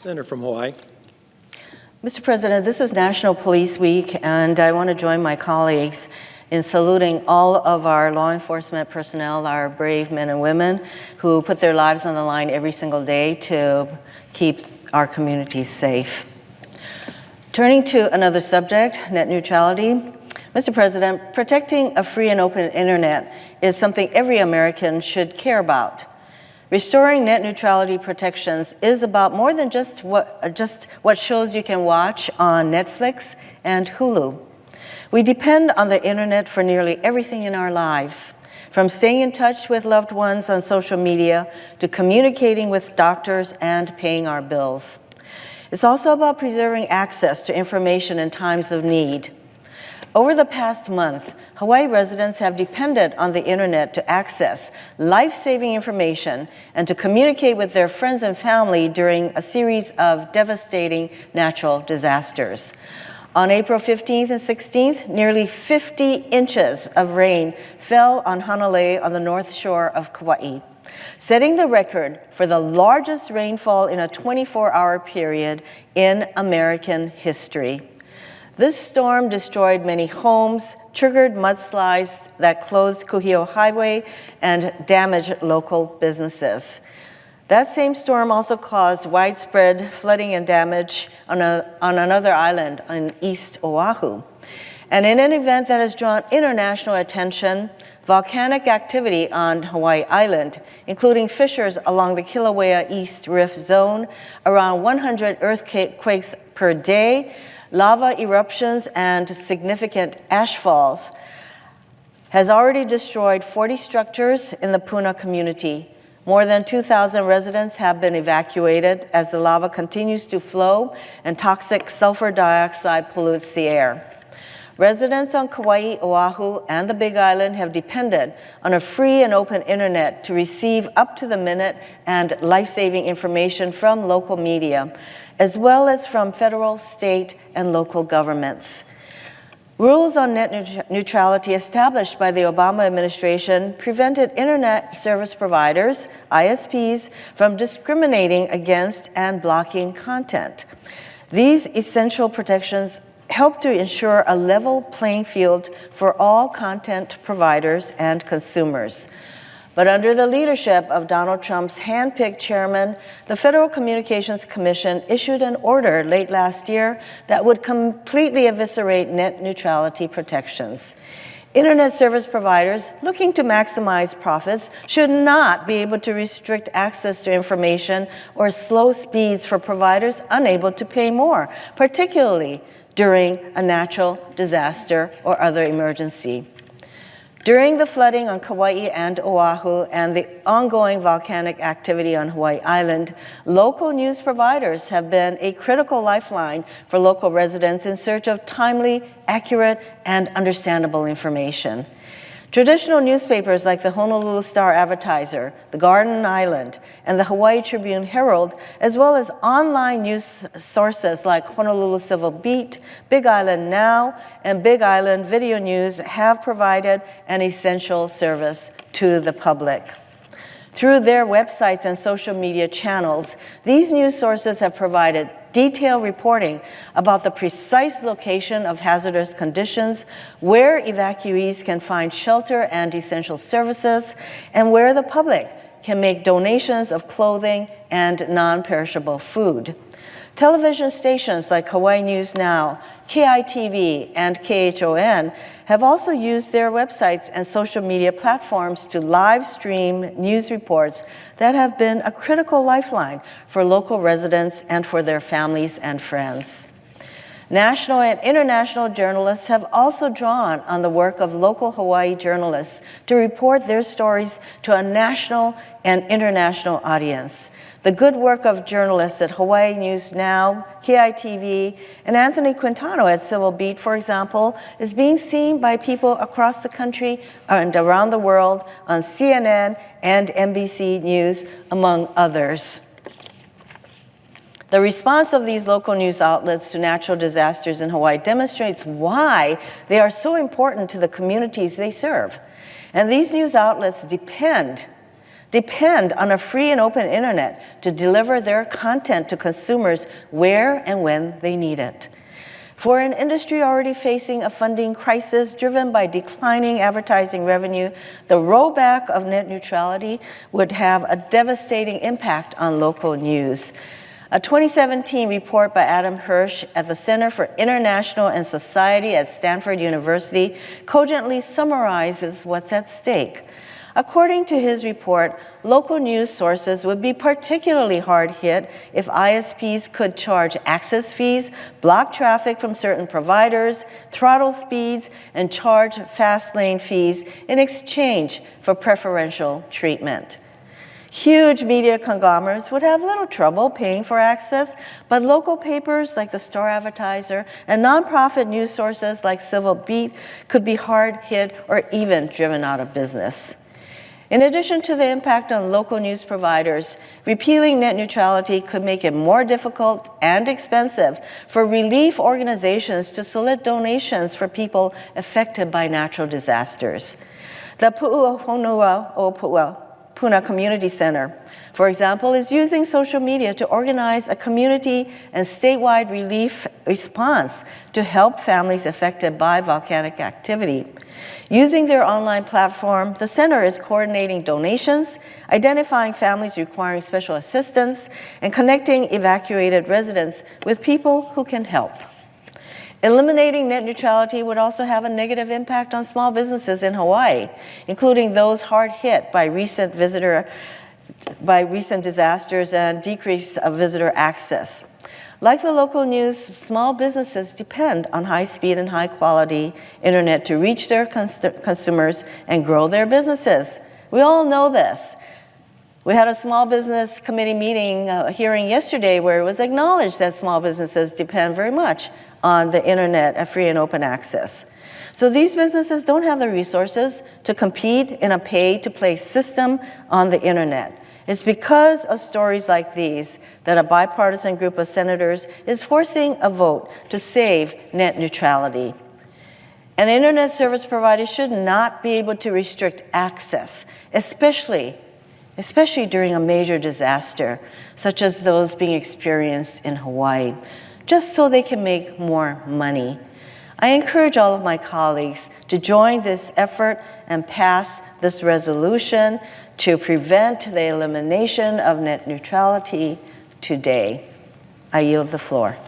Senator from Hawaii. Mr. President, this is National Police Week, and I want to join my colleagues in saluting all of our law enforcement personnel, our brave men and women who put their lives on the line every single day to keep our communities safe. Turning to another subject, net neutrality. Mr. President, protecting a free and open internet is something every American should care about. Restoring net neutrality protections is about more than just what shows you can watch on Netflix and Hulu. We depend on the internet for nearly everything in our lives, from staying in touch with loved ones on social media to communicating with doctors and paying our bills. It's also about preserving access to information in times of need. Over the past month, Hawaii residents have depended on the internet to access life-saving information and to communicate with their friends and family during a series of devastating natural disasters. On April 15th and 16th, nearly 50 inches of rain fell on Hanalei on the north shore of Kauai, setting the record for the largest rainfall in a 24-hour period in American history. This storm destroyed many homes, triggered mudslides that closed Kuhio Highway, and damaged local businesses. That same storm also caused widespread flooding and damage on another island in East Oahu. And in an event that has drawn international attention, volcanic activity on Hawaii Island, including fissures along the Kilauea East Rift Zone, around 100 earthquakes per day, lava eruptions, and significant ash falls, has already destroyed 40 structures in the Puna community. More than 2,000 residents have been evacuated as the lava continues to flow and toxic sulfur dioxide pollutes the air. Residents on Kauai, Oahu, and the Big Island have depended on a free and open internet to receive up-to-the-minute and life-saving information from local media, as well as from federal, state, and local governments. Rules on net neutrality established by the Obama administration prevented internet service providers, ISPs, from discriminating against and blocking content. These essential protections help to ensure a level playing field for all content providers and consumers. But under the leadership of Donald Trump's hand-picked chairman, the Federal Communications Commission issued an order late last year that would completely eviscerate net neutrality protections. Internet service providers looking to maximize profits should not be able to restrict access to information or slow speeds for providers unable to pay more, particularly during a natural disaster or other emergency. During the flooding on Kauai and Oahu and the ongoing volcanic activity on Hawaii Island, local news providers have been a critical lifeline for local residents in search of timely, accurate, and understandable information. Traditional newspapers like the Honolulu Star-Advertiser, the Garden Island, and the Hawaii Tribune Herald, as well as online news sources like Honolulu Civil Beat, Big Island Now, and Big Island Video News have provided an essential service to the public. Through their websites and social media channels, these news sources have provided detailed reporting about the precise location of hazardous conditions, where evacuees can find shelter and essential services, and where the public can make donations of clothing and non-perishable food. Television stations like Hawaii News Now, KITV, and KHON have also used their websites and social media platforms to live stream news reports that have been a critical lifeline for local residents and for their families and friends. National and international journalists have also drawn on the work of local Hawaii journalists to report their stories to a national and international audience. The good work of journalists at Hawaii News Now, KITV, and Anthony Quintano at Civil Beat, for example, is being seen by people across the country and around the world on CNN and NBC News, among others. The response of these local news outlets to natural disasters in Hawaii demonstrates why they are so important to the communities they serve. And these news outlets depend depend on a free and open internet to deliver their content to consumers where and when they need it. For an industry already facing a funding crisis driven by declining advertising revenue, the rollback of net neutrality would have a devastating impact on local news. A 2017 report by Adam Hirsch at the Center for International and Society at Stanford University cogently summarizes what's at stake. According to his report, local news sources would be particularly hard hit if ISPs could charge access fees, block traffic from certain providers, throttle speeds, and charge fast lane fees in exchange for preferential treatment. Huge media conglomerates would have little trouble paying for access, but local papers like the Star Advertiser and nonprofit news sources like Civil Beat could be hard hit or even driven out of business. In addition to the impact on local news providers, repealing net neutrality could make it more difficult and expensive for relief organizations to solicit donations for people affected by natural disasters. The Pu'uhonua o Puna Community Center, for example, is using social media to organize a community and statewide relief response to help families affected by volcanic activity. Using their online platform, the center is coordinating donations, identifying families requiring special assistance, and connecting evacuated residents with people who can help. Eliminating net neutrality would also have a negative impact on small businesses in Hawaii, including those hard hit by recent disasters and decrease of visitor access. Like the local news, small businesses depend on high-speed and high-quality internet to reach their consumers and grow their businesses. We all know this. We had a small business committee meeting hearing yesterday where it was acknowledged that small businesses depend very much on the internet and free and open access. So these businesses don't have the resources to compete in a pay-to-play system on the internet. It's because of stories like these that a bipartisan group of senators is forcing a vote to save net neutrality. And internet service providers should not be able to restrict access, especially during a major disaster, such as those being experienced in Hawaii, just so they can make more money. I encourage all of my colleagues to join this effort and pass this resolution to prevent the elimination of net neutrality today. I yield the floor.